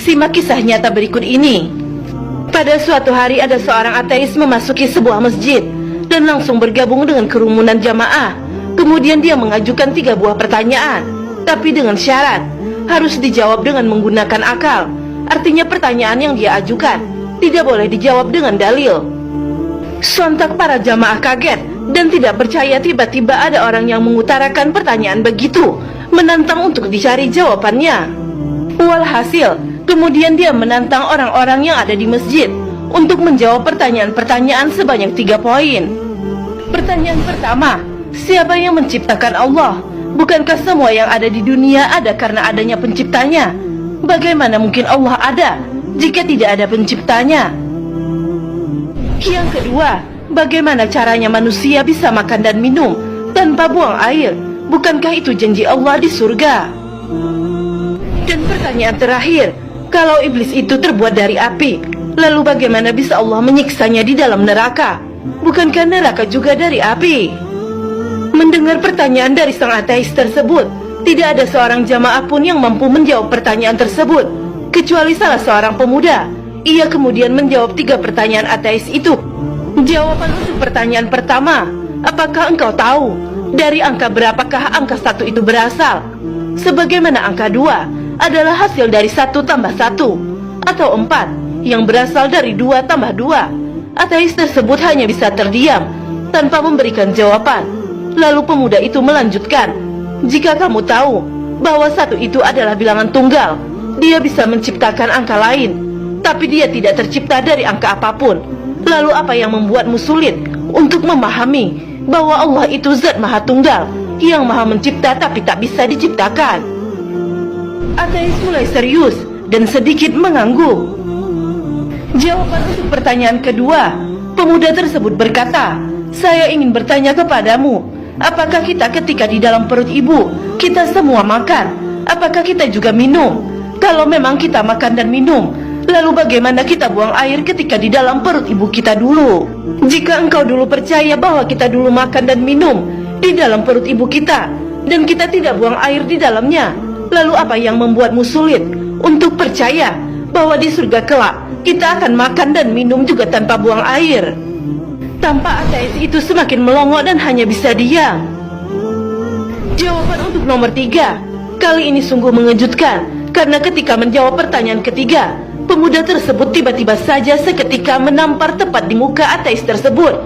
Simak kisah nyata berikut ini. Pada suatu hari ada seorang ateis memasuki sebuah masjid dan langsung bergabung dengan kerumunan jamaah. Kemudian dia mengajukan 3 buah pertanyaan, tapi dengan syarat harus dijawab dengan menggunakan akal. Artinya pertanyaan yang dia ajukan tidak boleh dijawab dengan dalil. Sontak para jamaah kaget dan tidak percaya. Tiba-tiba ada orang yang mengutarakan pertanyaan begitu, menantang untuk dicari jawabannya. Walhasil, kemudian dia menantang orang-orang yang ada di masjid untuk menjawab pertanyaan-pertanyaan sebanyak 3 poin. Pertanyaan pertama, siapa yang menciptakan Allah? Bukankah semua yang ada di dunia ada karena adanya penciptanya? Bagaimana mungkin Allah ada jika tidak ada penciptanya? Yang kedua, bagaimana caranya manusia bisa makan dan minum tanpa buang air? Bukankah itu janji Allah di surga? Dan pertanyaan terakhir, kalau iblis itu terbuat dari api, lalu bagaimana bisa Allah menyiksanya di dalam neraka? Bukankah neraka juga dari api? Mendengar pertanyaan dari sang ateis tersebut, tidak ada seorang jamaah pun yang mampu menjawab pertanyaan tersebut, kecuali salah seorang pemuda. Ia kemudian menjawab 3 pertanyaan ateis itu. Jawaban untuk pertanyaan pertama, apakah engkau tahu dari angka berapakah angka 1 itu berasal? Sebagaimana angka 2 adalah hasil dari 1 tambah 1, atau 4 yang berasal dari 2 tambah 2. Ateis tersebut hanya bisa terdiam tanpa memberikan jawaban. Lalu pemuda itu melanjutkan, jika kamu tahu bahwa 1 itu adalah bilangan tunggal, dia bisa menciptakan angka lain, tapi dia tidak tercipta dari angka apapun. Lalu apa yang membuatmu sulit untuk memahami bahwa Allah itu zat maha tunggal yang maha mencipta tapi tak bisa diciptakan? Ateis mulai serius dan sedikit mengangguk. Jawaban untuk pertanyaan kedua, pemuda tersebut berkata, saya ingin bertanya kepadamu, apakah kita ketika di dalam perut ibu, kita semua makan? Apakah kita juga minum? Kalau memang kita makan dan minum, lalu bagaimana kita buang air ketika di dalam perut ibu kita dulu? Jika engkau dulu percaya bahwa kita dulu makan dan minum di dalam perut ibu kita, dan kita tidak buang air di dalamnya, lalu apa yang membuatmu sulit untuk percaya bahwa di surga kelak kita akan makan dan minum juga tanpa buang air? Tampak ateis itu semakin melongo dan hanya bisa diam. Jawaban untuk nomor 3 kali ini sungguh mengejutkan, karena ketika menjawab pertanyaan ketiga, pemuda tersebut tiba-tiba saja seketika menampar tepat di muka ateis tersebut.